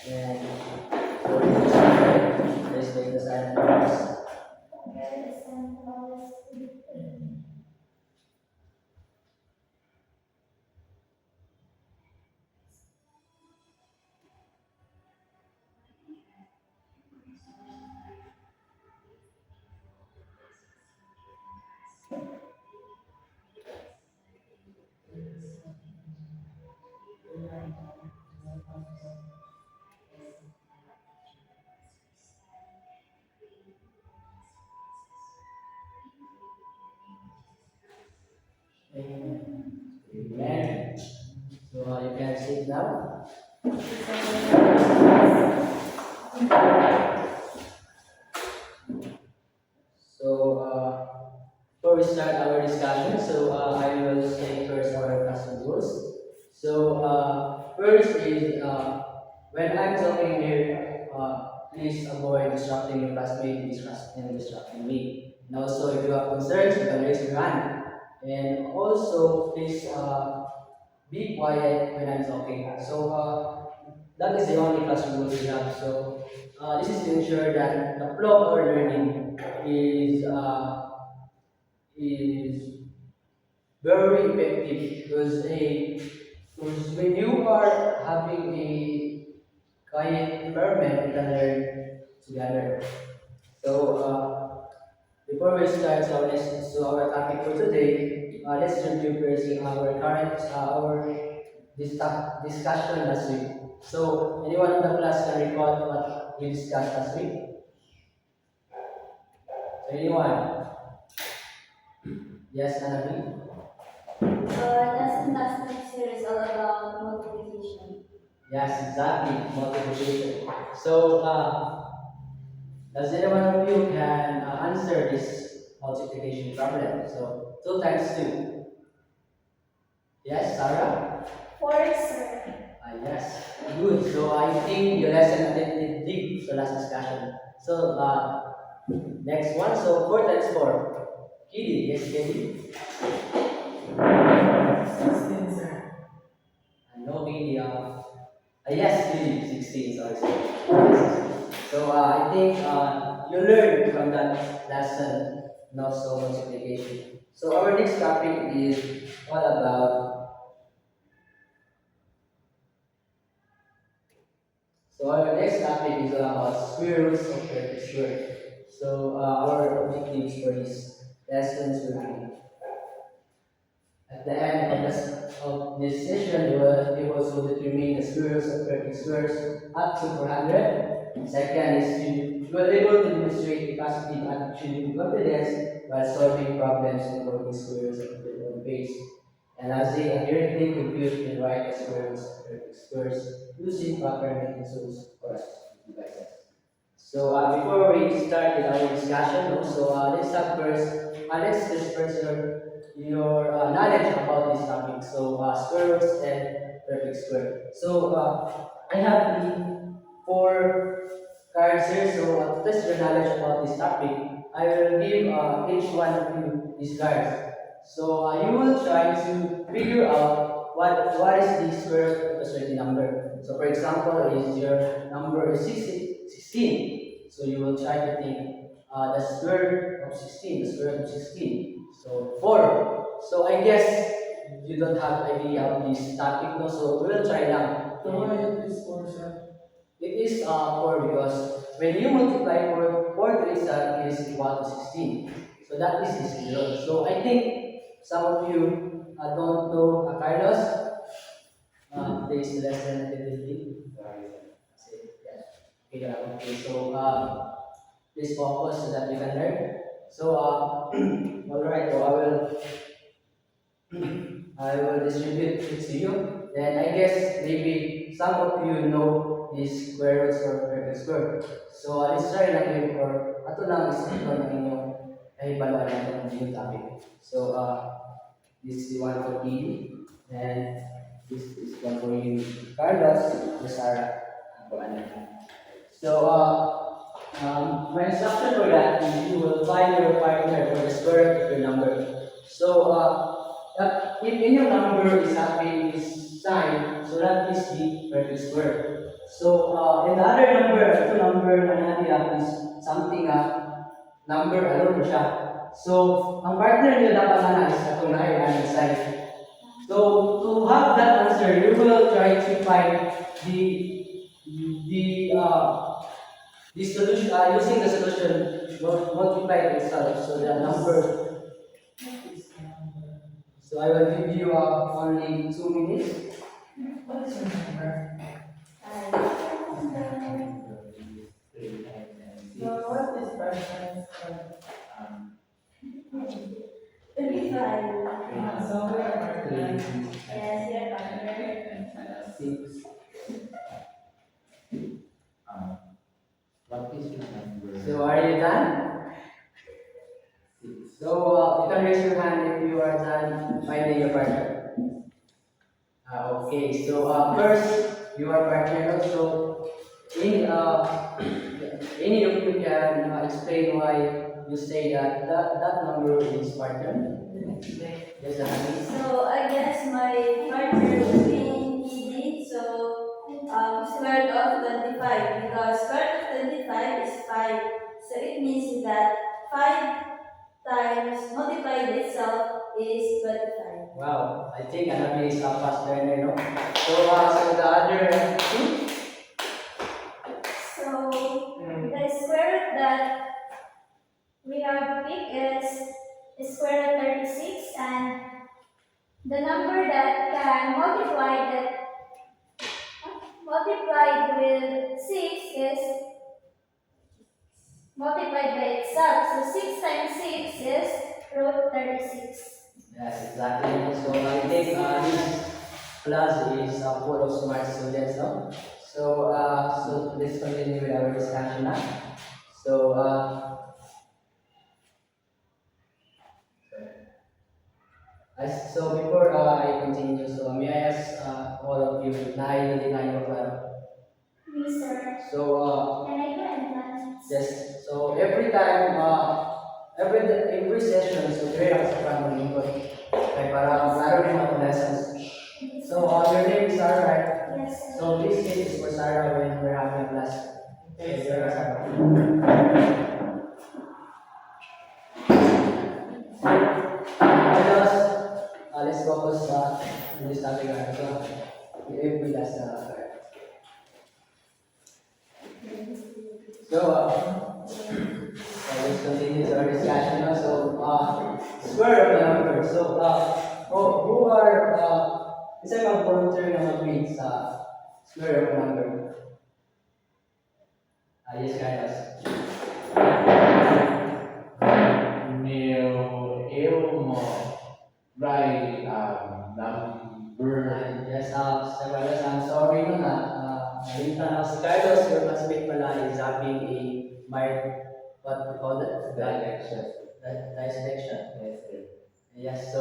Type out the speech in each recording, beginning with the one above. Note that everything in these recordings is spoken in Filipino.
And for this, please make the sign of the cross. Amen. So you can sit now. So before we start our discussion, I will say first our custom rules. So first is when I'm talking here, please avoid disrupting your classmate and disrupting me. And also, if you have concerns, you can raise your hand. And also, please be quiet when I'm talking. So that is the only classroom rules we have. So this is to ensure that the flow of our learning is very effective because when you are having a quiet environment, you can learn together. So before we start, so our topic for today, let's review first our current discussion last week. So anyone in the class can recall what we discussed last week? So anyone? Yes, Anabi? Lesson last next year is all about multiplication. Yes, exactly. Multiplication. So does anyone of you can answer this multiplication problem? So 2 times 2. Yes, Sarah? Four, sir. Yes, good. So I think your lesson attended deep so last discussion. So next one, so 4 times 4. Kitty, yes, Kitty? 16, sir. No, Kitty. Yes, Kitty, 16, sorry. So I think you learned from that lesson, not so multiplication. So our next topic is all about. So our next topic is about square roots of perfect square. So our objectives for this lessons will be at the end of this session, you will be able to determine the square roots of perfect squares up to 400. Second is you will be able to demonstrate the positive attitude and confidence while solving problems involving squares of their own base. And lastly, accurately compute and write the square roots of perfect squares using proper matrix tools or devices. So before we start with our discussion, let's have first, let's disperse your knowledge about this topic. So square roots and perfect square. So I have the 4 cards here. So to test your knowledge about this topic, I will give each one of you these cards. So you will try to figure out what is the square root of a certain number. So for example, is your number is 16. So you will try to think the square root of 16, the square root of 16. So 4. So I guess you don't have idea of this topic, no? So we will try now. So why it is 4, sir? It is 4 because when you multiply 4 to itself is equal to 16. So that is the zero. So I think some of you don't know Carlos. Today's lesson ability. Okay, okay. So please focus so that we can learn. So all right. So I will distribute it to you. Then I guess maybe some of you know these square roots or perfect square. So let's try lang yun or ato lang is ito ng inyong kahibaluan natin ng yung topic. So this is one for P and this is one for you, Carlos, and Sarah. So my instruction for that is you will find your partner for the square root of your number. So if any number is having this sign, so that is the perfect square. So, and the other number, ito number na natin is something number alone mo siya. So, ang partner niyo dapat na is itong na side. So, to have that answer, you will try to find the the solution using the solution multiply itself. So the number. So I will give you only 2 minutes. What is your number? So what is person? 25. So we are partner. Yes, your partner. 6. What is your number? So are you done? So you can raise your hand if you are done finding your partner. Okay, so first, your partner also in any of you can explain why you say that that number is partner. Yes, Annie. So I guess my partner would be easy. So square root of 25 because square root of 25 is 5. So it means that 5 times multiplied itself is 25. Wow, I think Anami is a fast learner, no? So the other two? So the square root that we have picked is square root 36, and the number that can multiplied with 6 is multiplied by itself. So 6 times 6 is root 36. Yes, exactly. So I think this class is full of smart students, no? So let's continue with our discussion now. So so before I continue, so may I ask all of you, nine yung klaro? Me, sir. So Can I do entrance? yes, so every time, every session, so dire ako sa front ng lingkod. Kaya para klaro rin ako lessons. So your name is Sarah, right? Yes, sir. So this case is for Sarah when we're having a class. Okay, Sarah, Sarah. Let's focus on this topic. So, if we last let's continue to our discussion now. So, square of the number. So, who are, isa mag-volunteer na mag-read sa square of the number? Yes, Carlos. Elmo, right, number. Yes, Sir Carlos, I'm sorry no na. Nalita na si Carlos, your classmate pala is having a what we call it? Dissection. Yes, sir. Yes, so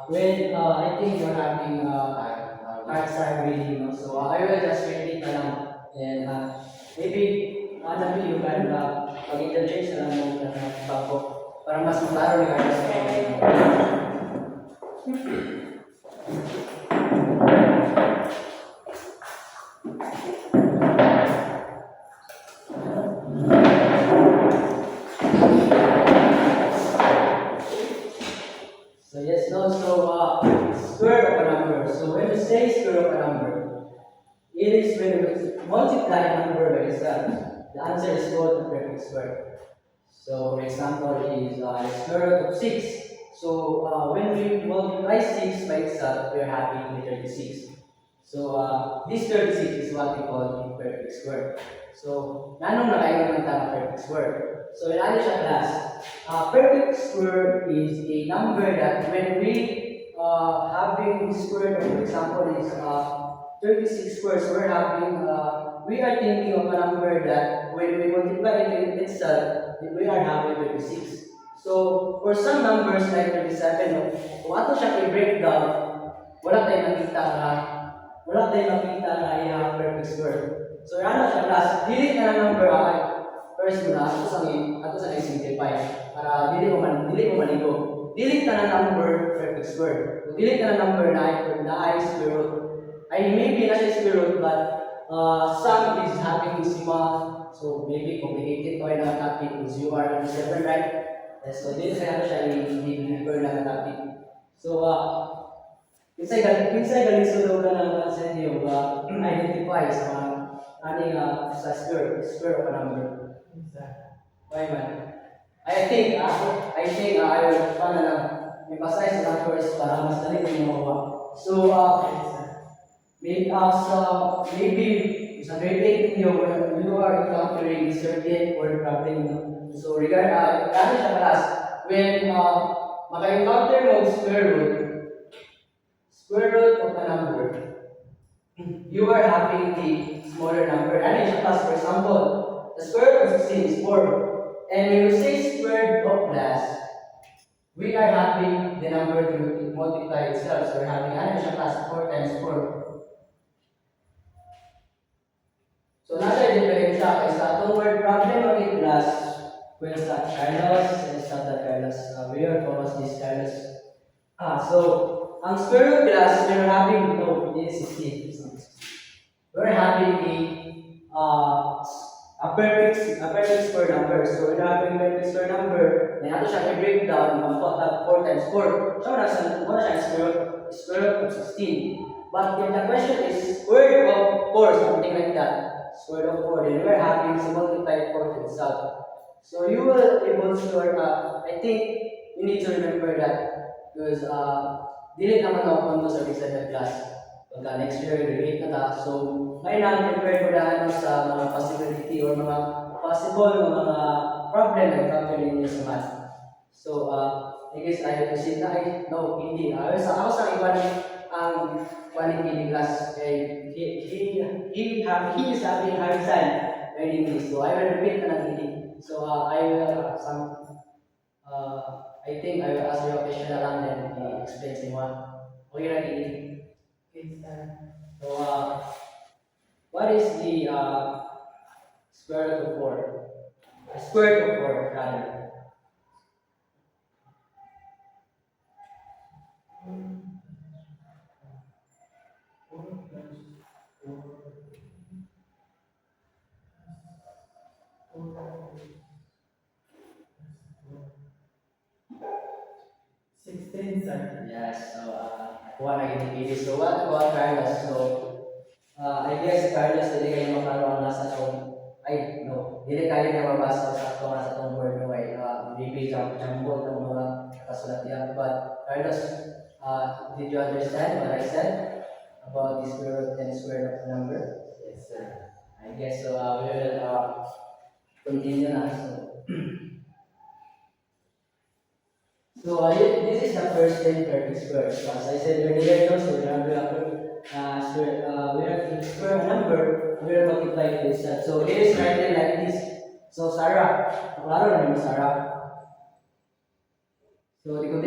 when I think you're having hard time reading, no? So I will just read it na lang. And maybe you can pag-interchange na lang mo na bago para mas maklaro yung Carlos sa reading. So yes, no, so square of a number. So when we say square of a number, it is when we multiply a number by itself. The answer is called the perfect square. So for example is square root of 6. So when we multiply 6 by itself, we are having the 36. So this 36 is what we call the perfect square. So nanong nakain naman tayo perfect square. So in ano siya class? Perfect square is a number that when we having this square, for example, is 36 squares, we are thinking of a number that when we multiply it itself, we are having 36. So for some numbers like 37, kung ato siya i-breakdown, wala tayong makita na i-have perfect square. So ano siya class, dili na number first muna ato sa i-simplify para dili mo maligo. dili ka na number perfect square. So, dili ka na number na ay square root. Ay, maybe na siya square root, but some is having decimal. So, maybe complicated ko ay topic is you are in seven, right? So, dili sa siya i-deliver na topic. So, pinsay galing sulod ka ng concept yung identify sa mga aning sa square of a number. Why man? I think I will paano lang emphasize the numbers para mas dali din makuha. So maybe sa grade 8 ninyo when you are encountering certain word problem. So regard siya class when maka-encounter mo square root of a number, you are having the smaller number. Ano siya class? For example, the square root of 16 is 4. And when we say square root of plus, we are having the number to multiply itself. So we're having ano siya class 4 times 4. So nasa different siya kay sa atong word problem of it plus when sa Carlos and sa Carlos. We are focus this Carlos. So ang square root plus we're having this is 16. We're having a perfect square number. So we're having perfect square number. Then ato siya i-break down ng 4 times 4. So wala siya square root of 16. But if the question is square root of 4, something like that, square root of 4, then we're having to multiply 4 to itself. So you will able to I think you need to remember that because dili naman ako sa research class. Pagka next year, grade 8 na ta. So, may na-prepare ko na sa mga possibility or mga possible mga problem na encounter ninyo sa math. So, I guess I proceed na no, hindi. Ako sa iba ang quality class, he is having hard time learning this. So, I will repeat na hindi. So, I will I think I will ask you a question na lang then explain sa inyo. Okay na hindi. So, what is the square root of 4? Square root of 4, rather. Yes, so kuha na ginigili. So what about Carlos? So I guess Carlos hindi kayo makaroon nasa itong hindi kayo na mabasa sa itong word no way. Maybe jumbo ng mga kasulat yan. But Carlos, did you understand what I said about the square root and square of the number? Yes, sir. I guess so. We will continue na. So this is the first 10 perfect squares. So as I said earlier, so we have square number, we will multiply this. So it is written like this. So Sarah, klaro na mo Sarah. So di ko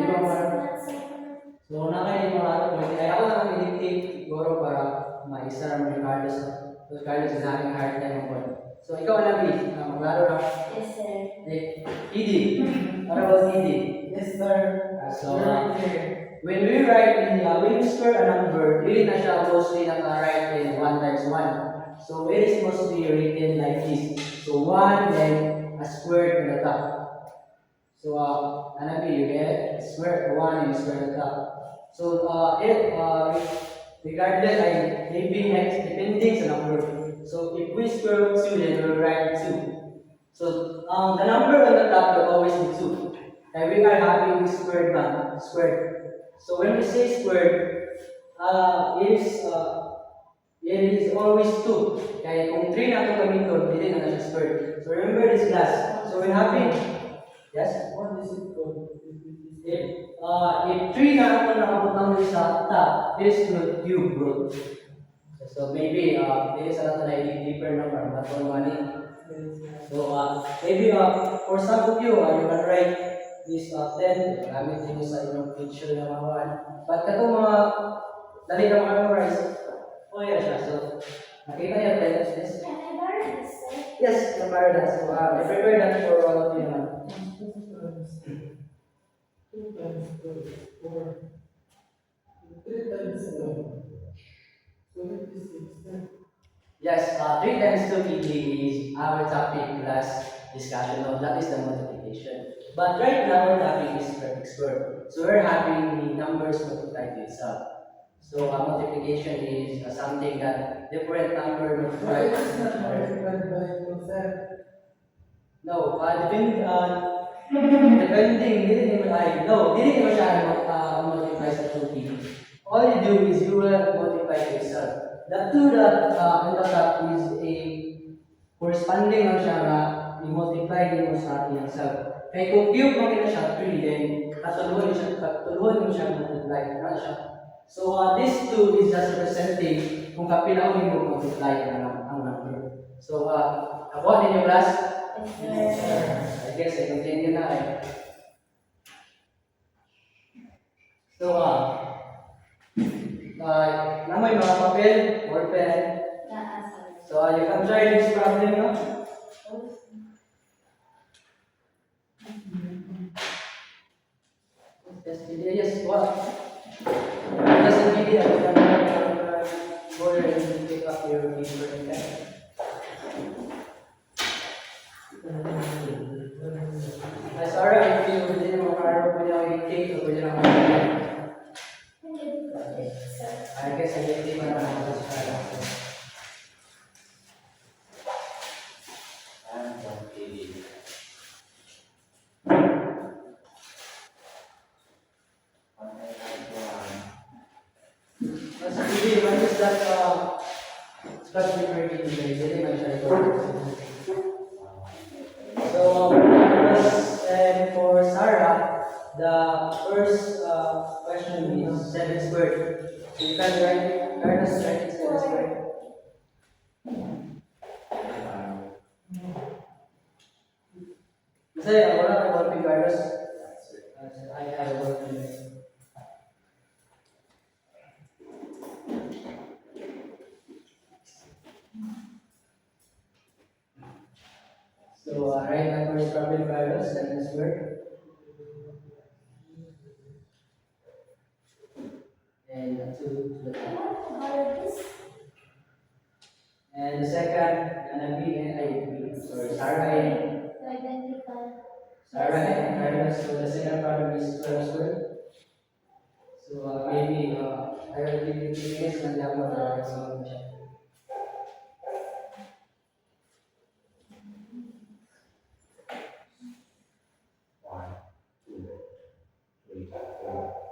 So na kayo klaro ko. Kaya ako lang i-dictate siguro para maisa mo yung Carlos. So Carlos is having a hard time on. So ikaw na klaro na. Yes, sir. Edie. What about Edie? Yes, sir. So, when we write when we square a number, really na siya mostly naka-write in 1 times 1. So, it is mostly written like this. So, 1 then a square to the top. So, you get square 1 and square to the top. So, regardless, maybe next, depending sa number. So, if we square 2, then we'll write 2. So, the number on the top will always be 2. And we are having this squared man, squared. So when we say squared, it is always 2. Kaya kung 3 na ito gamiton, hindi na siya squared. So remember this class. So we're having, yes? What is it called? If 3 na ito nakaputang sa top, this is the cube root. So maybe this is another deeper number, but for money. So maybe for some of you, you can write this 10, gamit nyo sa inyong picture na mga 1. But katong mga dali na memorize, yeah siya. So, nakita niyo 10 yes? Can I borrow this, sir? Yes, I prepared that. So, I prepared that for all of you naman. 2 times 2 is 4. 3 times 2. So it is 6. Yes, 3 times 2 kg is our topic class discussion. No, that is the multiplication. But right now, our topic is perfect square. So we're having the numbers multiplied to itself. So multiplication is something that different number So multiplied it to is not each other. multiplied by 2 sir. No, depending, didn't naman siya multiply sa 2 kg. All you do is you will multiply to itself. The 2 that on the top is a corresponding lang siya na i-multiply din mo sa ating self. Kaya kung cube mo kita siya 3, then katuluhan mo siya multiply. Ano siya? So this 2 is just representing kung kapila mo multiply ang number. So ako din yung class. Yes, sir. I guess I continue na eh. So na may mga papel or pen. Naa, sir. So you can try this problem, no? Yes, what? Just a video, you can go ahead and pick up your paper and pen. Sorry if you didn't know how to take or you I guess I didn't even know how to try that. And 180. Mas hindi, what is that Scott referred to today? Hindi man siya record. So, and for Sarah, the first question is 7 squared. So you can write us 7 squared. Kasi wala ka ball figures. I have a ball figures. So write the first problem figures 7 squared. And 2 to the top. And the second gonna be sorry, Sarah and Carlos. So the second problem is 12 squared. So maybe I will give you 2 minutes and then we'll solve it. One, two, three, four, five,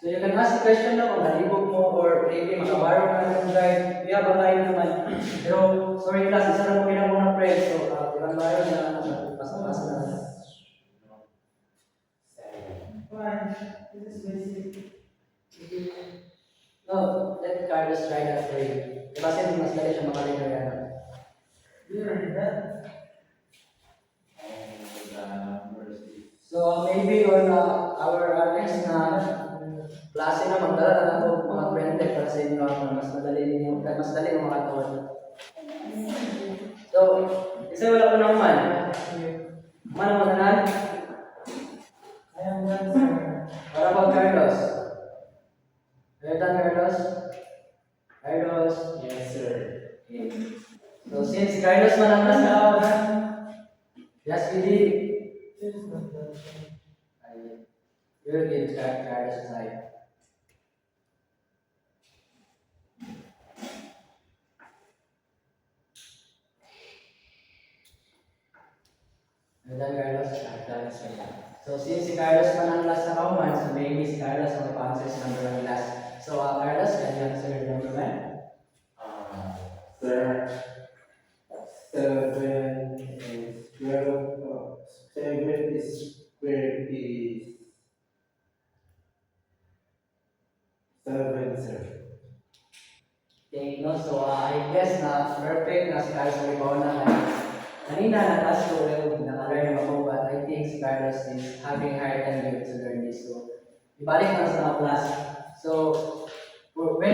So you can ask the question na kung nalibog mo or maybe makabarong ka na ng guide. We have a guide naman. Pero sorry class, isa lang mo ginagawa ng friend. So ilang barong na pas-pas na. seven. Fine. This is basic. No, let Carlos try that for you. Kasi mas dali siya makalino yan. Do you already done? And the numbers is So maybe on our next na klase na magdala na ako mga friendly para sa inyo mas madali ninyo, mas dali mo makatuwa. So, kasi wala ko naman. Mana mo tanan? I am done, sir. Para ba Carlos? Are you done, Carlos? Carlos? yes, sir. Okay. So since Carlos man ang nasa yes, we did. This is not done. You'll get Carlos aside. And then Carlos, done is so since si Carlos man ang last na kauman, so maybe si Carlos ang mag-answer sa number 1 last. So Carlos, can you answer number 1? Sir, 7 is 12. 7 is square is 7, sir. Okay, no? So I guess na perfect na si Carlos ang ikaw na kanina na-task ko naka-learn ako, but I think si Carlos is having hard time to learn this. So, ibalik na sa mga class. So, when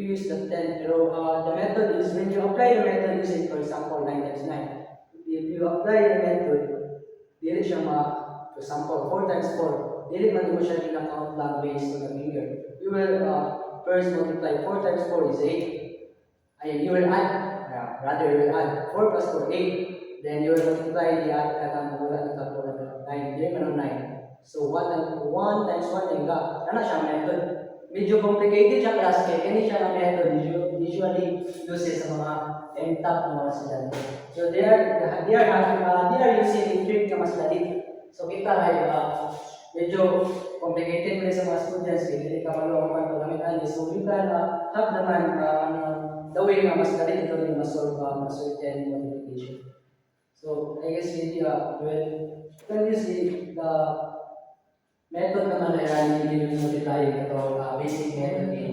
you use the 10, pero the method is, when you apply the method using, for example, 9 times 9, if you apply the method, dili siya for example, 4 times 4, dili man mo siya kinakount lang based on the figure. You will first multiply 4 times 4 is 8. And you will add, rather you will add 4 plus 4, 8. Then you will multiply the add katang wala na tapos na 9, dili man 9. So 1 times 1 yung kana siya method. Medyo complicated siya class kaya kini siya na method usually uses sa mga top na mga estudyante. So they are using trick na mas dali. So kita ay medyo complicated pa rin sa mga students kaya hindi ka malawang paggamit ani. So you can have naman the way na mas dali ito yung mas-solve certain multiplication. So I guess maybe when you see the method naman na yan, hindi mo tayo ito basic method A.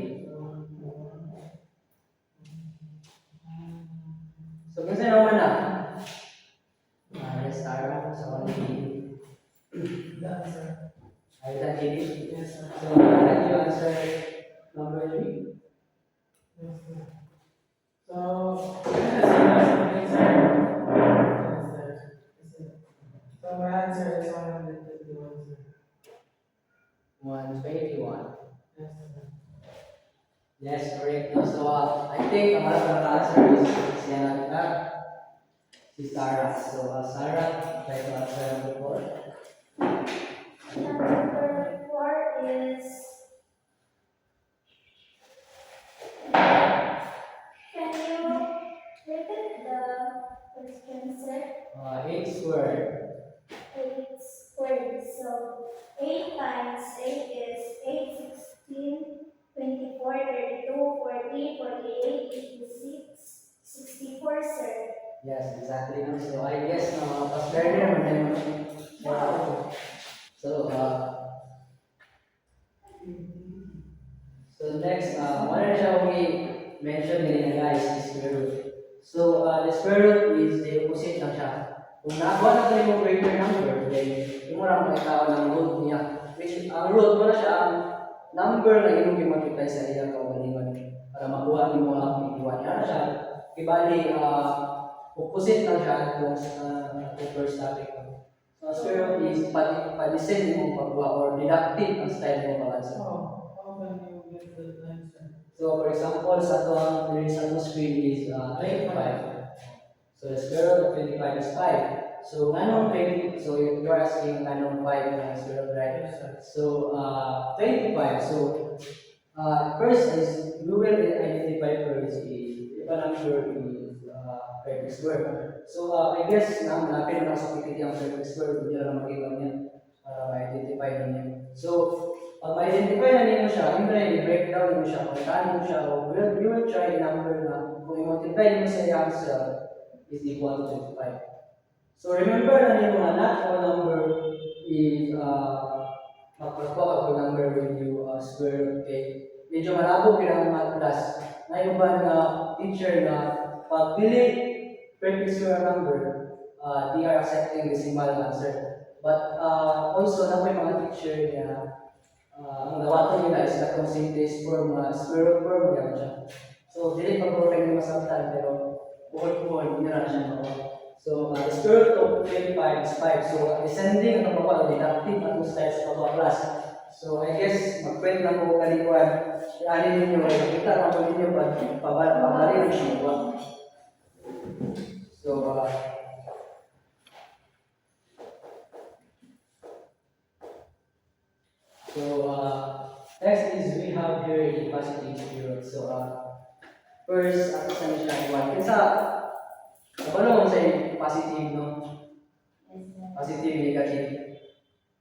So kasi naman na let's start sa 180. The answer. Are you done, Katie? Yes, sir. So can you answer number 3? Yes, sir. So, yes, sir. So my answer is 151, sir. 121. Yes, sir. Yes, correct. No? So I think ang harap na answer is si Sarah. So Sarah, try to answer number 4. Number 4 is, can you repeat the question, sir? 8 squared. 8 squared. So 8 times 8 is 8, 16, 24, 32, 40, 48, 56, 64, sir. Yes, exactly. No? So I guess first learner naman. So So next, one na siya mention nila guys, is square root. So the square root is the opposite lang siya. Kung nagawa na tayo yung greater number, then yung mo lang makita ng root niya. Which ang root mo na siya ang number na imong i-multiply sa ilang kaugalingon para makuha mo ang iwan. Yan na siya. Ibali, opposite lang siya kung sa first topic. So square root is pa-descend mo pagbuha or deductive ang style mo pag-answer. How can you get the answer? So for example, sa ito ang result mo screen is 25. So the square root of 25 is 5. So anong 20? So you're asking anong 5 na square root, right? So 25. So first is we will identify first is if a number is perfect square. So I guess napin na sa PPT ang perfect square, hindi lang makita niya para ma-identify niya. So pag ma-identify na niyo siya, yung i-breakdown niyo siya, kung saan mo siya, you will try a number na kung i-multiply niyo sa answer is equal to 25. So remember na niyo na not all number is magpapaka ko number when you square, okay? Medyo malabo pinang math class. Ngayon ba na teacher na pag dili perfect square number, they are accepting decimal answer. But also na may mga teacher na ang gawato nila is na conscientist form, square root form yan siya. So, dili pag-perfect yung masabtan, pero buhol-buhol, hindi na siya makuha. So, the square root of 25 is 5. So, descending ang pagbawa, deductive at most types of pagbawa class. So, I guess, mag-print na po kalikuan. Ianin ninyo, makikita na po ninyo pabalik siya makuha. So, next is we have here the positive square root. So, first, ako sa niya siya 1. Kasi, ano mo sa positive, no? Positive, negative.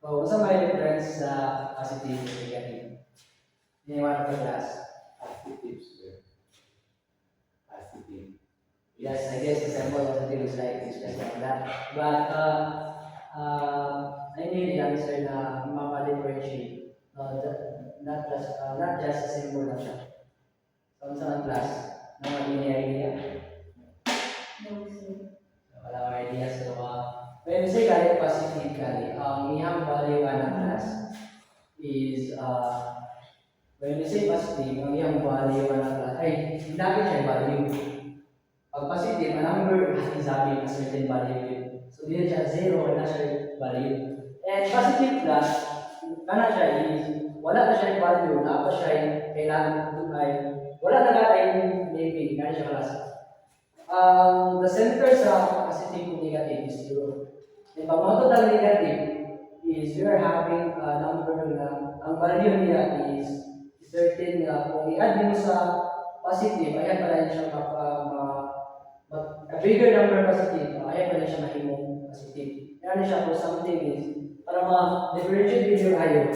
So, what's my difference sa positive and negative? Iniwan ko class. Positive square. Positive. Yes, I guess the sample positive is like it's just like that. But, I need the answer na mapa-differentiate. Not just a symbol lang siya. So, sa class, naman ini idea? No, sir. Wala akong idea. So, when we say galit positive galit, iyang value ng class is, when we say positive, ang iyang value ng class, ay, hindi siya value. Pag positive, a number is having a certain value. So, dito siya 0, wala siya value. And positive class, kana siya is, wala na siya value, na pa siya kailangan ay, wala na ay maybe, kana siya class. The center sa positive and negative is 0. And pag mga total negative is you're having a number na ang value niya is certain na kung i-add mo sa positive, ayan pala siya a bigger number positive, ayan pala siya mahimong positive. Ayan siya kung something is para ma-differentiate din yung ayaw.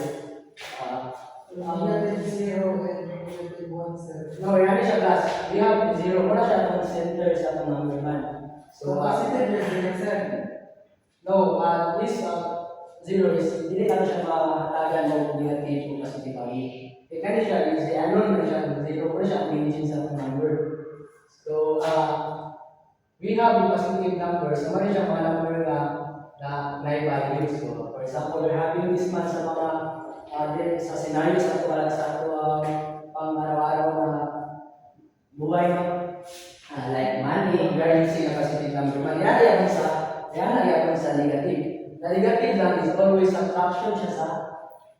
Negative 0 and negative 1, sir. No, yan siya class. We have 0. Wala siya ng center sa itong number man. So, positive is 0, sir. No, this 0 is, hindi ka siya mahatagan ng negative o positive value. Eh, kaya siya is the unknown na siya, 0 wala siya ang origin sa itong number. So, we have the positive numbers. So, meron siya mga number na may value. So, for example, we're having this man sa mga sa scenario sa wala sa ato pang araw-araw na buhay, no? Like money, we are using a positive number. Yan nagyayabang sa negative. The negative lang is always subtraction siya sa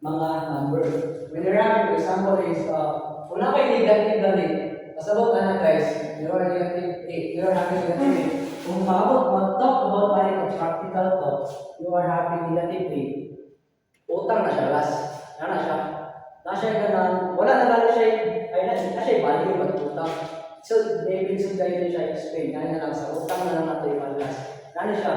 mga number. When you're having, for example, is kung na kayo negative lang pasabot ka na guys, you're negative 8, you're having negative 8. Kung mag-talk about money of practical talk, you are having negative 8. Utang na siya, last. Yan na siya. Na siya ganun. Wala na lang siya, ay na siya value mag-utang. So, maybe so dahil siya explain. Yan na lang sa utang na lang natin yung last. Yan siya.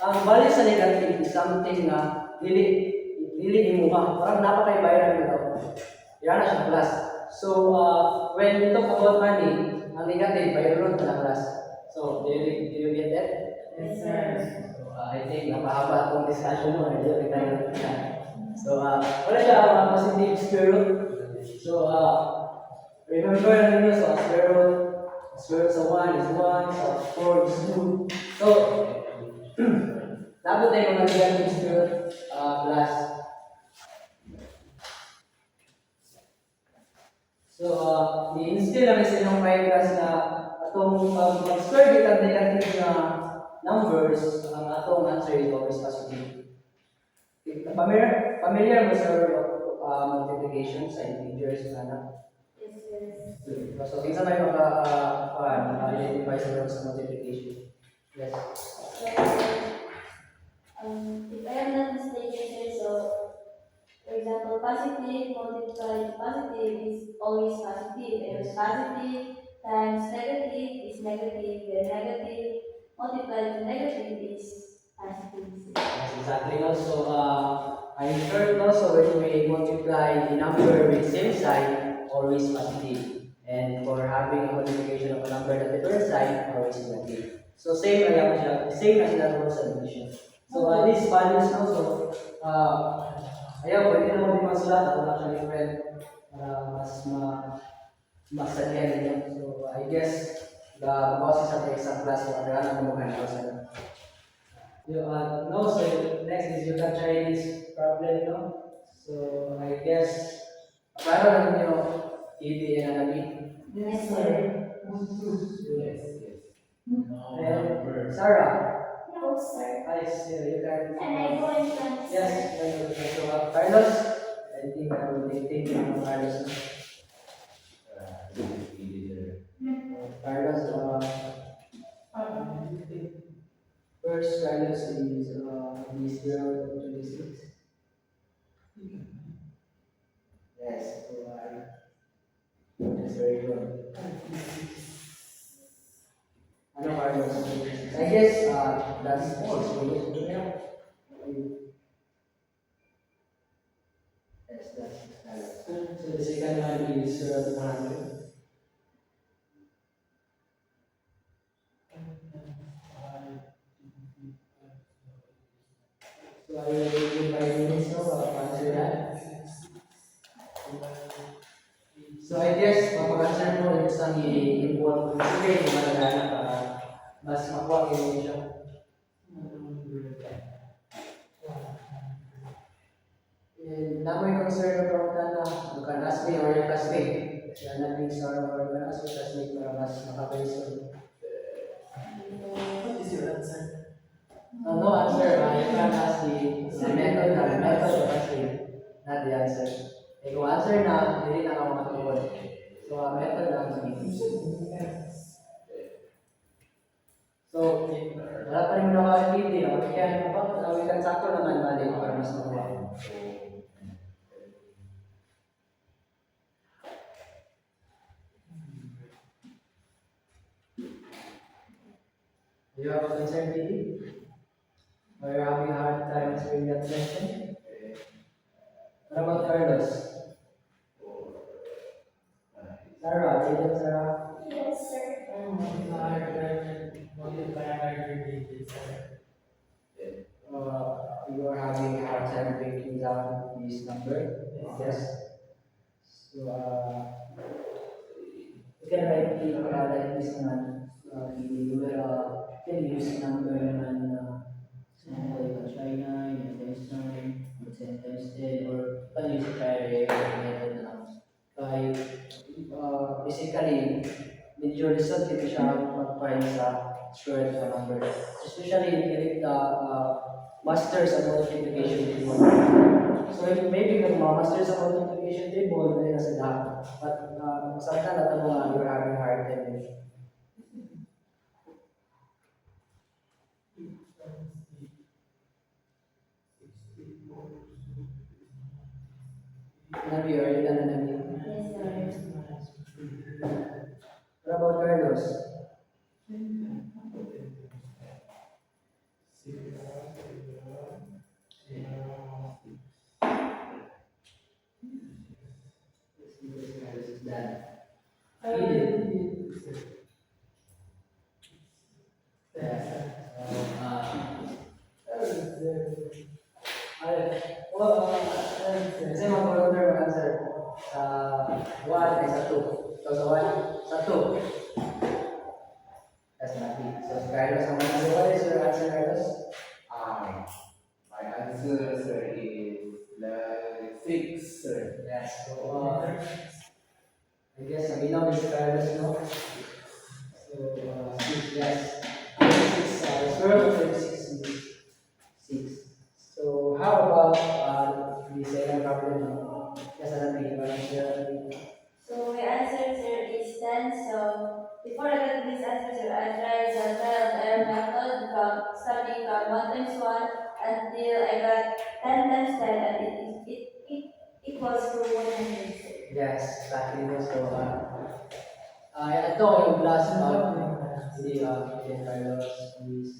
Ang value sa negative is something na dili imuha. Parang napakay-viral nito. Yan na siya, class. So, when we talk about money, ang negative, viral na class. So, do you get that? Yes, sir. So, I think napahaba itong discussion mo. Medyo rin tayo na. So, wala siya positive square root. So, remember ninyo, so square root sa 1 is 1, sa 4 is 2. So, dapat tayo mga negative square root plus. So, i-instill namin sa inyong class na atong mag-square bit ang negative na numbers, ang atong answer is always positive. Familiar mo sa multiplication sa integers na Yes, yes. so, kinsa may maka-identify sa multiplication? Yes. So, if I am not mistaken, sir, so for example, positive multiplied positive is always positive, and positive times negative is negative, and negative multiplied to negative is positive. Yes, exactly. Also, I heard also when we multiply the number with same sign, always positive. And for having a multiplication of a number at different sign, always negative. So same as that was addition. So these values also, ayaw, pwede na mo din masulat ako na siya different para mas sadihan ninyo. So I guess the bosses of the exam class will run mo kan sa no, so next is you can try this problem, no? So I guess paano lang nyo i-DN na namin? Yes, sir. Yes, yes. And Sarah, No, sir. you can. Can I go in front, sir? Yes, you can show up. Carlos, I think I will be thinking of Carlos. Carlos, first Carlos is this girl 26. Yes, so that's very good. Ano Carlos? I guess that's all. So yes, that's Carlos. So the second one is 100. So I will give you 5 minutes now to answer that. So I guess mapag-answer mo yung isang i-involve ko sige yung malagana para mas makuha kayo siya. And na may concern na parang na mag-classmate or yung classmate. Kaya namin sa or classmate para mas makapag-isip. What is your answer? No answer. You can ask the method of answering, not the answer. Eh, kung answer na, hindi na ako matungkol. So, method lang. So, wala pa rin mo nakakakiti. Kaya, we can sakto naman mali para mas makuha. Do you have a concern, Didi? Or you're having a hard time answering that question? What about Carlos? Sarah, did you, Sarah? Yes, sir. You are having a hard time breaking down this number? Yes. So, you can write it like this one. You can use number and example, China, times 9, 10 times 10, or you can use try method by basically medyo result dito siya mag-find sa square sa number. Especially if the master sa multiplication table. So if maybe kung master sa multiplication table, dahil nasa lahat. But sometimes natin mga you're having hard time with. Nabi, are you done, Nabi? Yes, sir. What about Carlos? Carlos is done. Well, mga volunteer mag-answer sa 1 ay sa 2. So sa 1, sa 2. That's not it. So Carlos, ang answer, what is your answer, Carlos? My answer, sir, is like 6, sir. Yes. So, I guess sabihin namin si Carlos, no? So, 6, yes. 6, square root of 36 is 6. So, how about the second problem? Yes, ano rin, parang siya. So my answer, sir, is 10. So before I get this answer, sir, I tried the trial and error method from starting from 1 times 1 until I got 10 times 10 and it equals to 100, sir. Yes, exactly. So, ito yung class si Carlos is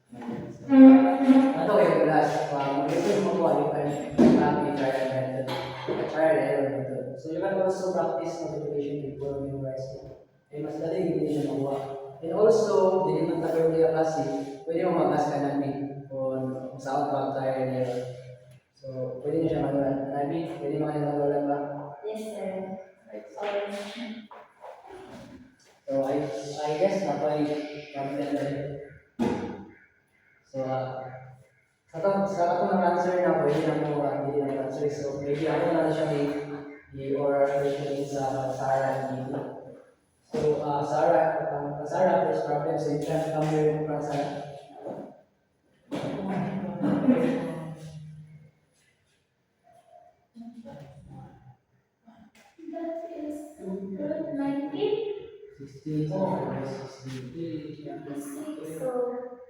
ito yung class ito yung mag-qualify ng trial method, trial and error method. So you can also practice multiplication before memorizing. Eh, mas dali hindi siya magawa. And also, hindi naman tagal niya kasi pwede mo mag-ask ka namin kung saan ba trial and error. So, pwede niyo siya manulan. Nabi, pwede mo kayo manulan ba? Yes, sir. Right. Sorry. So I guess napoy content na yun. So sa katong answer na pwede na mo hindi na answer. So maybe ako na siya may oral version sa Sarah and Dito. So Sarah first problem. So you can come here from Sarah. That is root 19. 16. So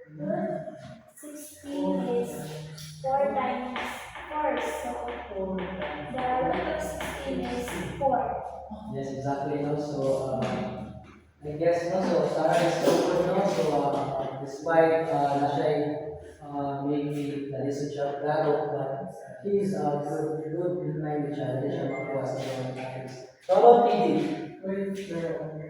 root 16 is 4 times 4. So the root of 16 is 4. Yes, exactly. No? So I guess no. So Sarah is so good. No? So despite na siya maybe na lisod siya klaro, but he is good in language. Hindi siya makuha sa mga topics. So how about PD? Wait, sir. Um,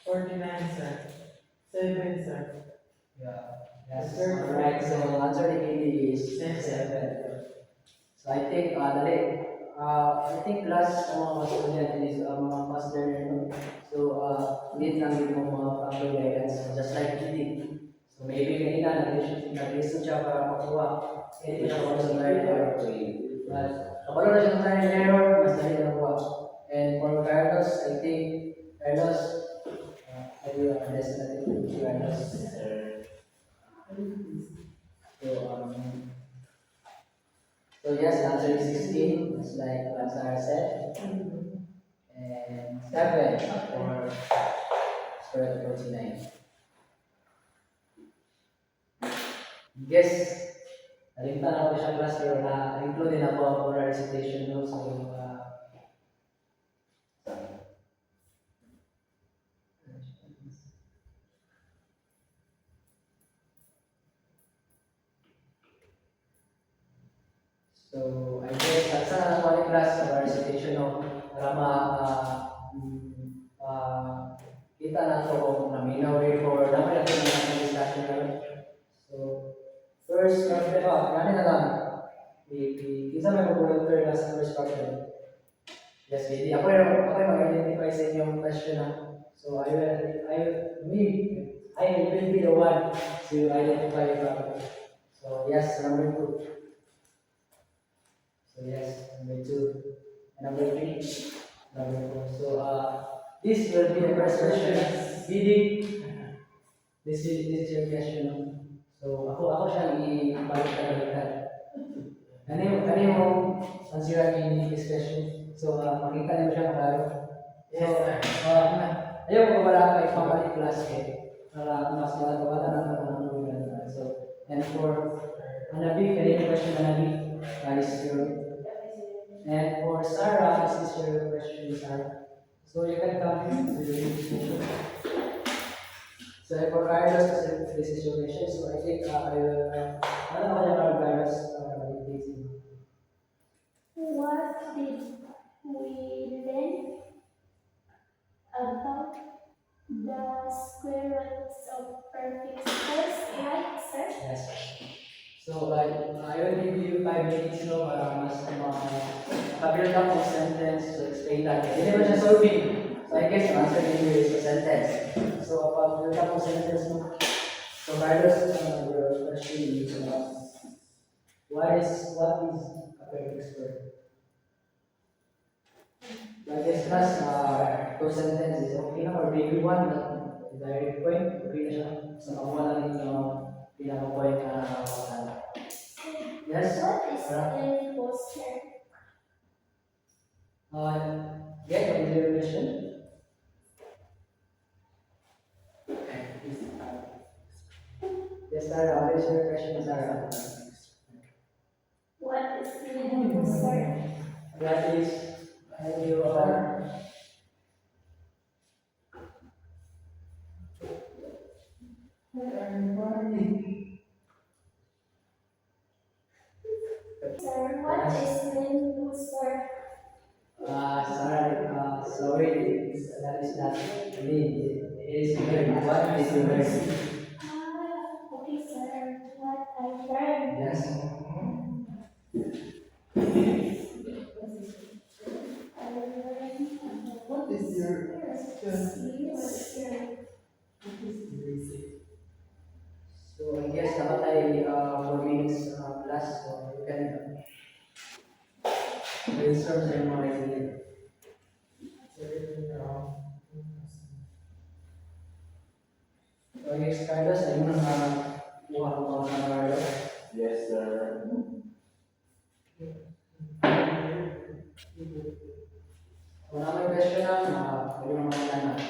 49, sir. 7, sir. Yeah. Yes, sir. Alright, so answer ni PD is 7. So I think, dali. I think class ang mga student is mga fast learner. No? So, need lang din mo mga proper guidance, just like PD. So maybe kanina nag-listen siya para makuha. Hindi siya ako sa trial and error. But kapag na siya sa trial and error, mas dali na nakuha. And for Carlos, I think, Carlos, I will understand it. Carlos. So yes, the answer is 16, just like Sarah said. And 7 for square root of 49. Guess, nalimtan ako siya class pero na-include din ako for our recitation notes. So I guess sa nakuha ni class sa our recitation no, para kita na ito kung naminaw rin for dapat natin na discussion namin. So first question yan na lang. Isa may mag-volunteer na sa first question. Yes, hindi. Ako yung mag-identify sa inyong question na. So I will be the one to identify your problem. So yes, number 2. So yes, number 2. And number 3, number 4. So this will be the first question. Bidding. This is your question. So ako siya i-balik-balikan. Kani mo answeran ni this question. So makita niyo siya klaro. So ayaw ko wala ka ipabalik class para mas wala na ng So and for Anabi, kanina question na Anabi, is your. And for Sarah, this is your question, Sarah. So you can come to the question. So for Carlos, this is your question. So I think I will. Ano ba yung Carlos? What did we learn perfect squares, right, sir? Yes. So, I will give you 5 minutes no, para mas makabuild up ng sentence to explain that. Hindi naman siya solving. So, I guess yung answer niyo is a sentence. So, pag build up ng sentence mo, so Carlos, your question is, what is a perfect square? So, I guess class, two sentences, okay na, or maybe one, but direct point, okay na siya. So, makuha lang yung pinaka-point na nakakasala. Yes? What is the poster? Yeah, what is your question? Yes, Sarah, what is your question, Sarah? What is the poster? That is, and you are. Sir, what is the poster? Sarah, sorry, that is not me. It is learn. What did you learn? Okay, sir. What I learned. Yes. I learned. What is your question? Sir. So I guess dapat ay 4 minutes plus, so you can brainstorm sa mga idea. So I guess Carlos, ayun ang kuha ko mga Carlos. Yes, sir. Kung na may question na, ayun ang mga tanong.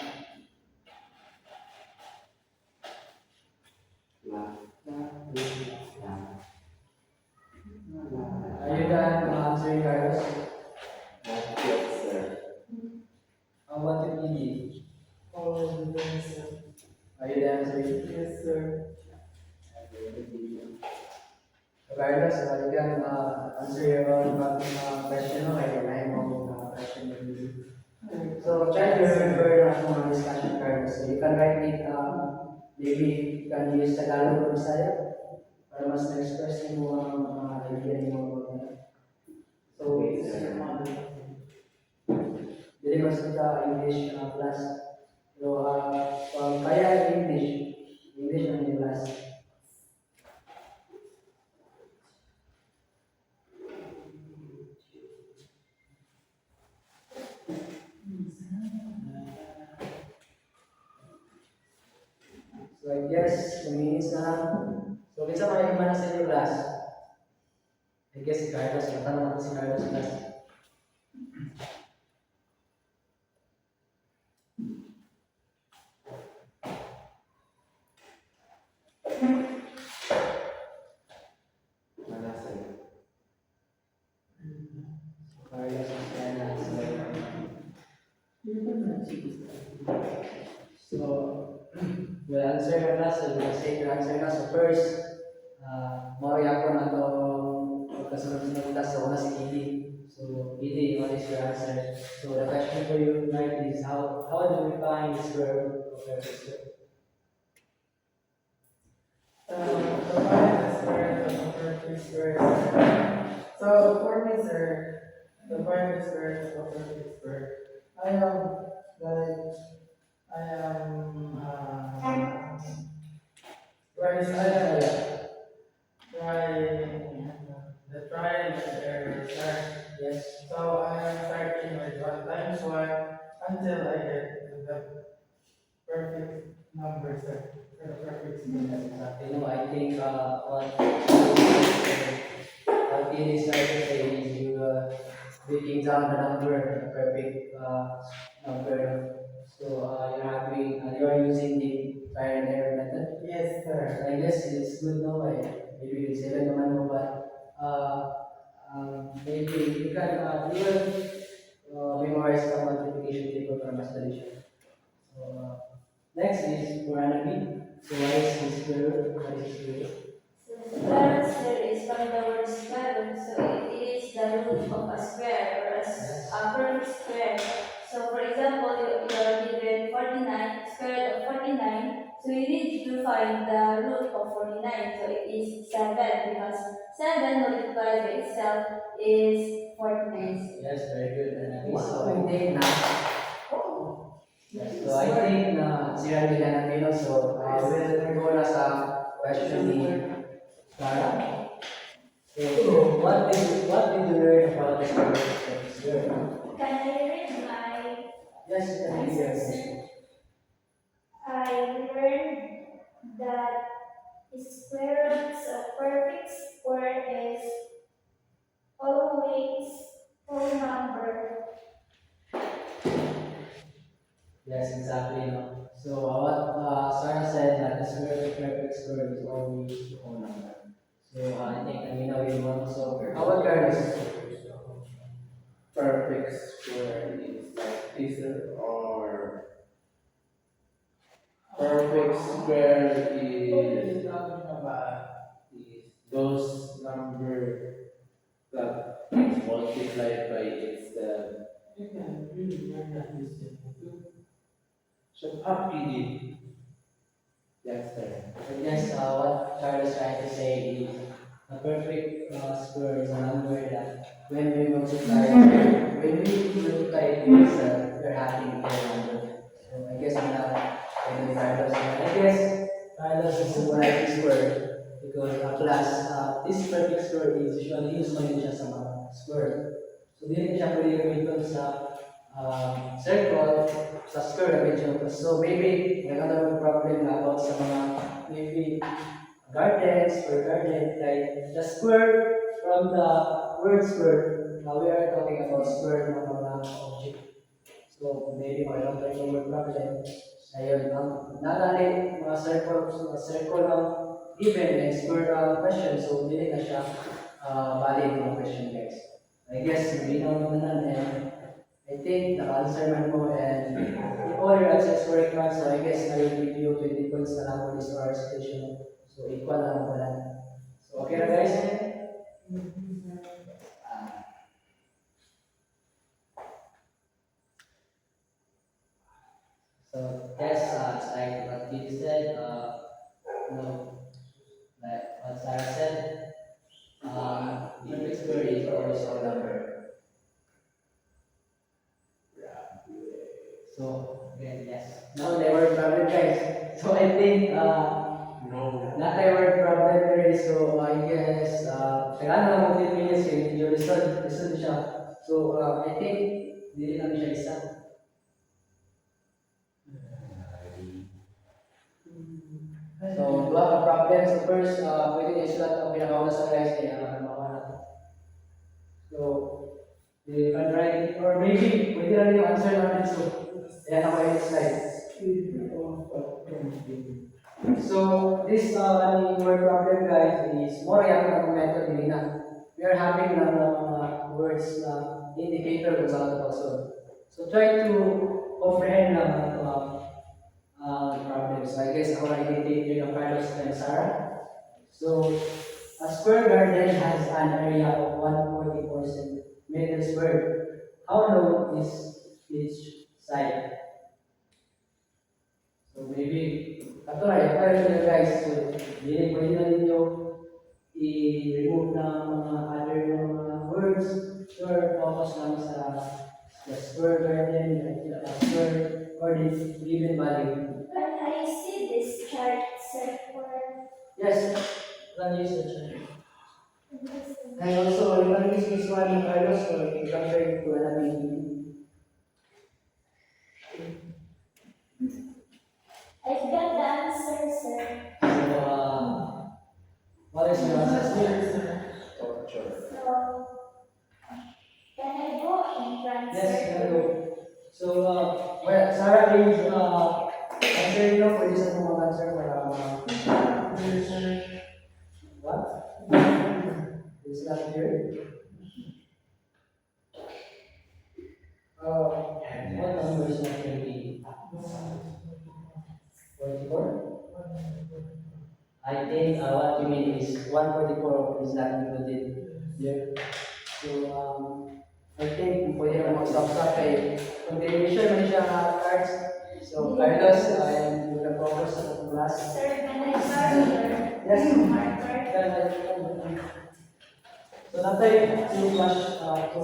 Are you done answering Carlos? Not yet, sir. How about you, Gigi? Oh, yes, sir. Are you done answering? Yes, sir. So Carlos, you can answer your own question no? I can question you. So try to refer to mga discussion cards. So you can write it, maybe you can use Tagalog or Bisaya para mas na-express mo ang mga idea mo. So, dili mas kita English class. So, pag kaya English ang yung class. So I guess, kuminis na lang. So, kinsa mga iba na sa inyo class? I guess si Carlos, matanong ako si Carlos class. Mana, sir? So, Carlos, mas kaya na. So, we'll answer your class. So, we'll say your answer na. So, first, mawari ako na itong kasunod-sunod class. So, una si Kili. So, Kili, what is your answer? So, the question for you tonight is how do we find the square root of every square? The square of the perfect square. So for me, sir, the perfect square is the perfect square. I am right. The triangle area, sir. Yes. So I am starting with 1 times 1 until I get to the perfect number, sir. The perfect square. Exactly. No, I think what Kili is trying to say is you breaking down the number, the perfect number. So you are using the trial and error method. Yes, sir. I guess it's good no maybe 7 naman mo but maybe you can even memorize the multiplication table para mas dali siya. So next is quadratic. So what is the square root? What is the square root? So square root here is from the word square root. So it is the root of a square or a perfect square. So for example, you are given 49, square root of 49. So you need to find the root of 49. So it is 7 because 7 multiplied by itself is 49. Yes, very good. And so I think na, yes, so I think na sira nila na Pino. So we'll go na sa question ni Sarah. So what did you learn about the square root of X? Can I read my Yes, you can read your answer? question. I learned that square roots of perfect square is always whole number. Yes, exactly. No? So what Sarah said that the square root of perfect square is always the whole number. So I think I know you want. So how about Carlos? Perfect square is like this or perfect square is those number that is multiplied by itself. So happy. Yes, sir. I guess what Charles is trying to say is a perfect square is a number that when we multiply it with we're having a number. So I guess now Carlos. I guess Carlos is symbolizing square because this perfect square is usually used only siya sa mga square. So hindi siya pwede gamitin sa circle, sa square medyo. So maybe another problem na about sa mga maybe gardens or garden like the square from the word square. Now we are talking about square ng mga object. So maybe makakita yung word problem. Ayun, ang nalali mga circle ng given and square question. So hindi na siya valid ng question guys. I guess malinaw naman na and I think naka-answer man mo and if all your answers correct man, so I guess I will give you 20 points na lang for this hour station. So equal na lang pala. So okay na guys? So yes, it's like what you said, like what Sarah said, the perfect square is always a number. So again, yes. Now they were problem guys. So I think No. not a word problem there is so I guess kailangan mo 15 minutes yung medyo listen siya. So I think hindi lang siya isa. So dua ka problem. So first, pwede niya isulat ang pinakauna sa guys kaya makuha natin. So you can write it or maybe pwede na rin yung answer natin. So ayan ako yung slide. So this word problem guys is more yung method din na. We are having words na indicator kung saan ito solve. So try to comprehend lang problems. So I guess ako na-imitate yung Carlos and Sarah. So a square garden has an area of 144 meters squared. How long is each side? So maybe apply nyo guys. So pwede na ninyo i-remove na mga other mga words. Sure, focus lang sa the square garden, square coordinate given value. But I see this chart circle. Yes, can use the chart. And also, you can use this one, Carlos, so you can compare it to another meaning. I got the answer, sir. So, what is your answer? Torture. So, can I go and transfer? Yes, you can go. So, well, Sarah is answer nyo, pwede sa mga answer para what? It's not here. What number is not going to be? 44? I think what you mean is 144 is not included here. So, I think pwede na mag-stop kay continuation man siya cards. So, Carlos, I'm going to focus sa after you flash to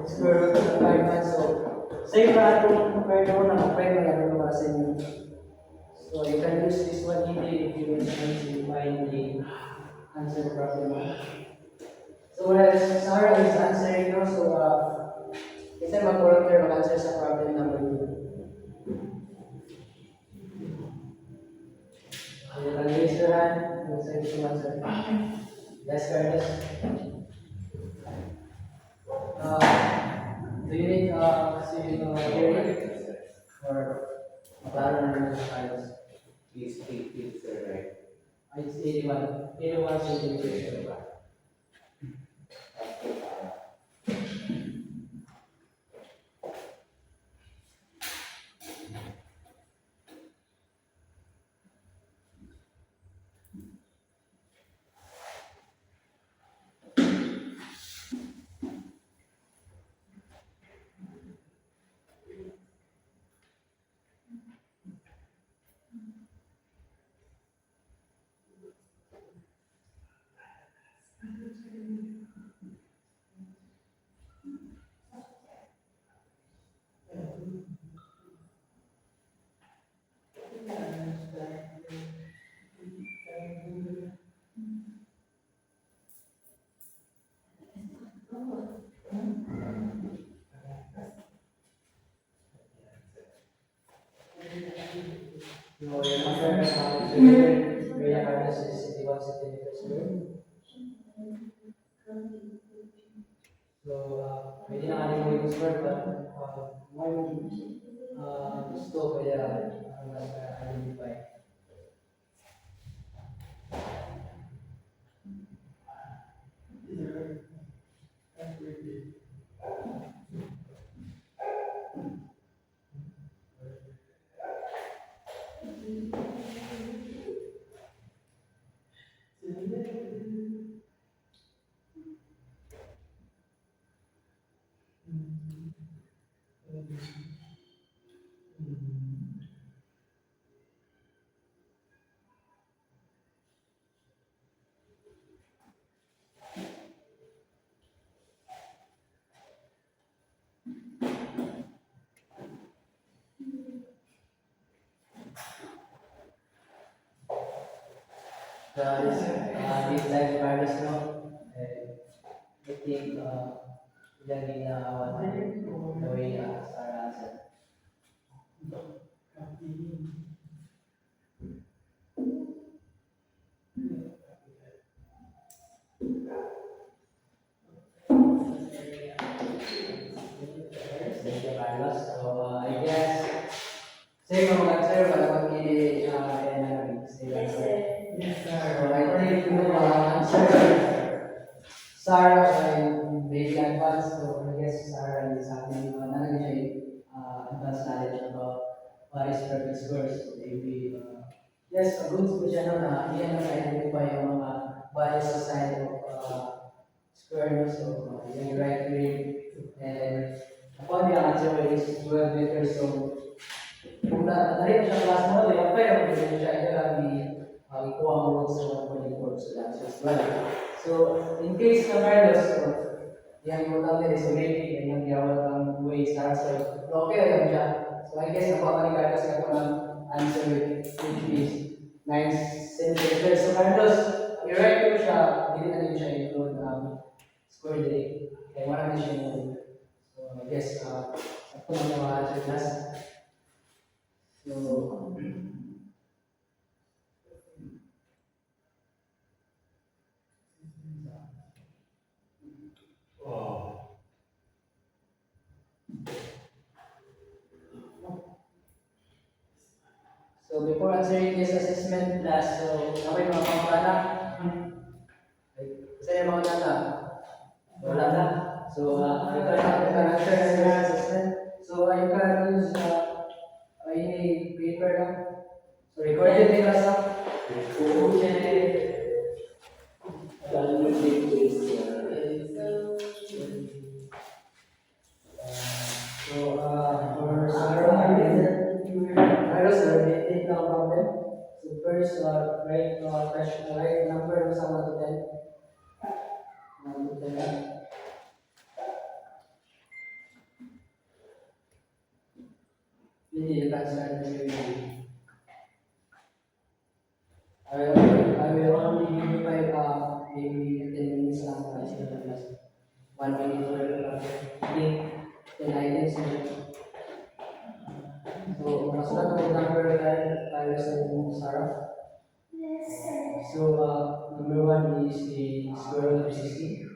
square root of 5 so say para kung pwede mo na pwede mo yan para sa inyo. So you can use this one easily if you want to find the answer problem. So whereas Sarah is answering now, so isa mag-correct her mag-answer sa problem number 2. So you can raise your hand and say to answer. Yes, Carlos. Do you need hearing or a plan Carlos? Please take it, sir, right? It's 81. 81 centimeters. No, your number Rhea Carlos is 81 centimeters square. So, pwede na natin yung square but one gusto kaya mas identify. This time Carlos no, I think yan ginawa the way Sarah answered. Thank you, Carlos. So I guess same ang answer para magkili Yes, sir. Yes, So sir. I think you answer Sarah and maybe advanced. So I guess Sarah is having advanced knowledge about what is perfect squares. So maybe yes, a good siya no na iyan na identify yung mga values sa side of square no. So yung right way and upon the answer is 12 meters. So kung na-read siya class mo, yung pero kung siya ito lang ikuha ang rules sa 1.4 so that's just well. So in case na Carlos, so yan yung tawag nila, so maybe yung gawag ang way sa answer. So okay lang siya. So I guess nakuha ni Carlos ka ito ang answer which is 9 centimeters. So Carlos, i-write ko siya, hindi na din siya include square day. Kaya wala na siya include. So I guess, ako na mga answer class. So, so before answering this assessment class, so okay mga pangkana. Kasi yung mga data, wala na. So, you can answer your assessment. So, you can use any paper lang. So, recorded din lang sa for Sarah, no problem. So first, write question, write number sa 1 to 10. Hindi, you can start maybe. I will only give you maybe 10 minutes lang para sa class. 1 minute for link 10 items na siya. So, masulat mo number tayo sa Sarah. Yes, sir. So, number 1 is the square root of 16.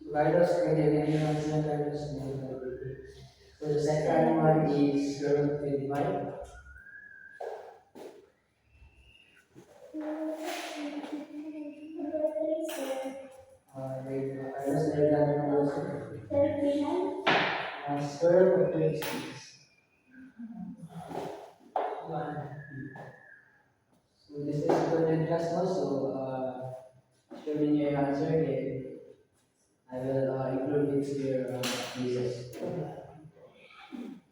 So, Carlos, anyone sila Carlos? So, the second one is square root of 25. Number 3, sir. Carlos, nilagyan mo ng 39. square root of 26. So, this is for the class now. So, show me your answer and I will include it to your quizzes.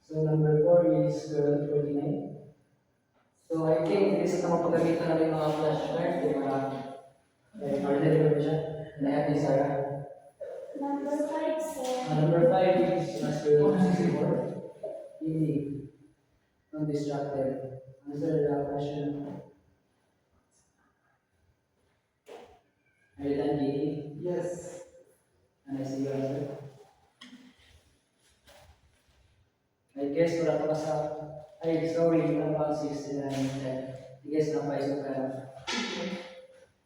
So, number 4 is square root of 49. So, I think this is naman pagkakita natin mga flashcard. Order ko siya. Lahat ni Sarah. Number 5, sir. Number 5 is square root of 64. Easy. Don't distract them. Answer the question. Are you done, Didi? Yes. And I see your answer. I guess wala pa sa... Ay, sorry, wala pa 69 and 10. I guess napaisok ka lang.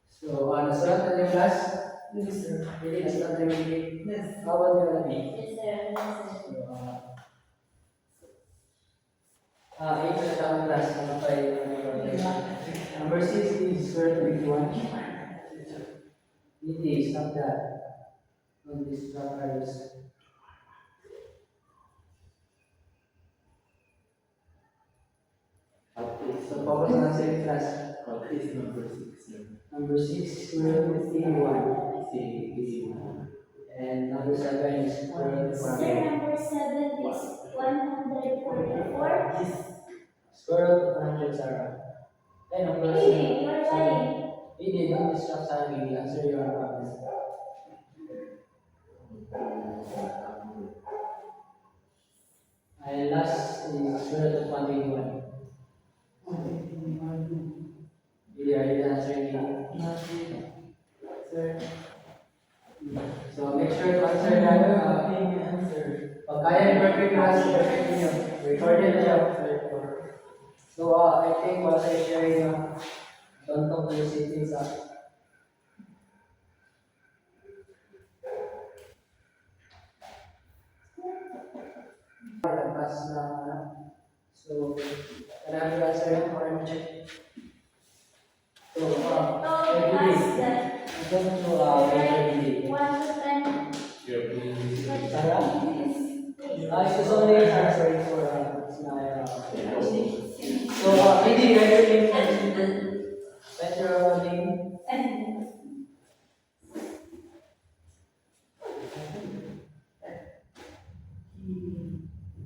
So, nasulat na yung class? Yes, sir. Really, nasulat na yung Didi? Yes. How about you, Didi? Yes, sir. So, 8 na tamang class. Ano pa Number 6 is square root of 21. Didi, stop that. Don't distract others. So, focus on answering class. Is number 6, sir. Number 6 is square root of 81. And number 7 is square root of Sir, 100. number 7 is 144. Square root of 100, Sarah. Then, number Hey, you're 7. lying. Hindi, don't distract Sarah. Baby. Answer your problem. And last is square root of 121. Really, are you answering me? Sir. So, make sure to answer that. Answer. Pag kaya perfect class, perfect niyo. Recorded na siya. So, I think while I sharing, don't talk to your siblings. Pass na, so, can I have your answer now or I'm check? So, Oh, every ask day, that. I'm going to every day. 1 to 10. You're being Sarah? It's only sorry for it's my mistake. So, maybe write your name, write your name.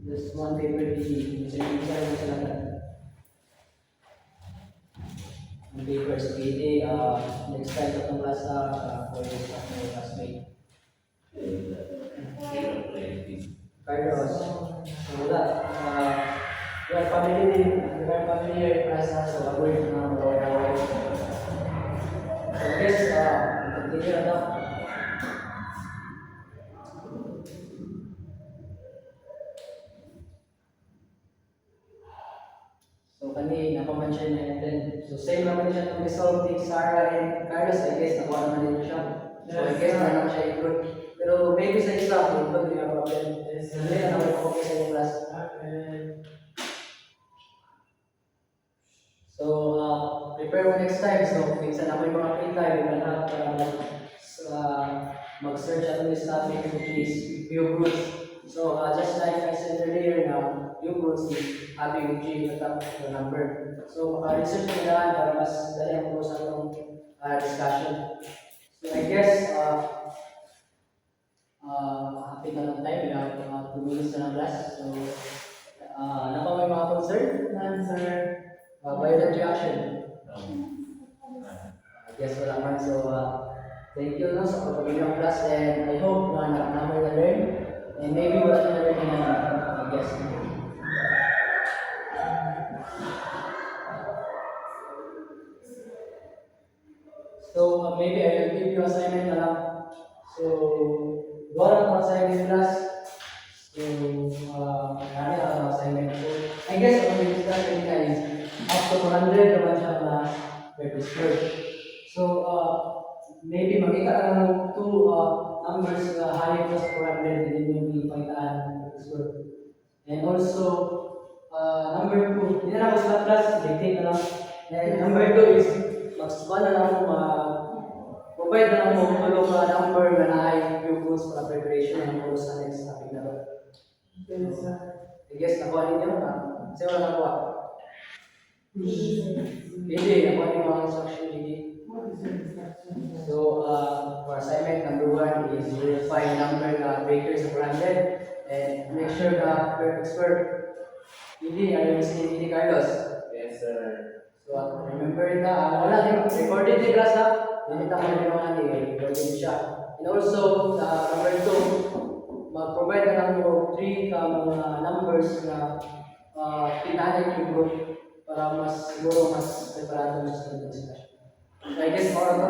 Just one paper easy. Minsan mo sa lahat. Ang papers, okay, next time itong class for your classmate. Carlos, so wala. You are familiar with class so avoid na mag-away-away. So I guess, continue na to. So kani, napamansyan na natin. So same naman siya itong resolve ni Sarah and Carlos, I guess, nakuha naman din siya. So I guess, na naman siya include. Pero maybe sa exam, include yung problem. Hindi na naman ako sa yung class. So, prepare mo next time. So, minsan ako yung mga free time, yung lahat para mag-search at this topic, which is view groups. So, just like I said earlier na, view groups is having G at the number. So, maka-research mo na para mas dali ang po sa itong discussion. So, I guess, happy na lang tayo. We have 2 minutes na ng class. So, ano pa may mga concern? Answer. Violent reaction. Yes, wala man. So, thank you no, sa pagpapagin ng class and I hope na nakamay na learn and maybe wala na learn na guess. So, maybe I will give you assignment na lang. So, wala na assignment class. So, marami na assignment. So, I guess what we discussed kanina is up to 400 naman siya na purpose word. So, maybe makita ka ng two numbers na higher plus 400 and then yung ipagitaan purpose word. And also, number 2, hindi na ako sa class, dictate na lang. And number 2 is, mag-span na lang mo, provide na lang mo tulong na number na na-high pupils para preparation and also sa next topic na ba. Okay, sir. I guess nakuha ninyo na. Kasi wala nakuha. Hindi, nakuha ninyo mga instruction, hindi. What is your instruction? So, for assignment number 1 is verify number na breakers sa 400 and make sure na perfect square. Hindi, ano yung hindi Carlos? Yes, sir. So, remember na, wala din, recorded din class ha. Hindi na kami naman ni, recorded siya. And also, number 2, mag-provide na lang mo 3 ka mga numbers na pinahanin yung group para mas siguro mas preparado mo sa discussion. So, I guess more to.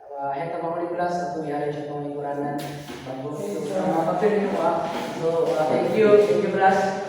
So, heto mga ulit class, ito ihali siya itong ikuranan. So, mga pagpili mo ha. So, thank you class.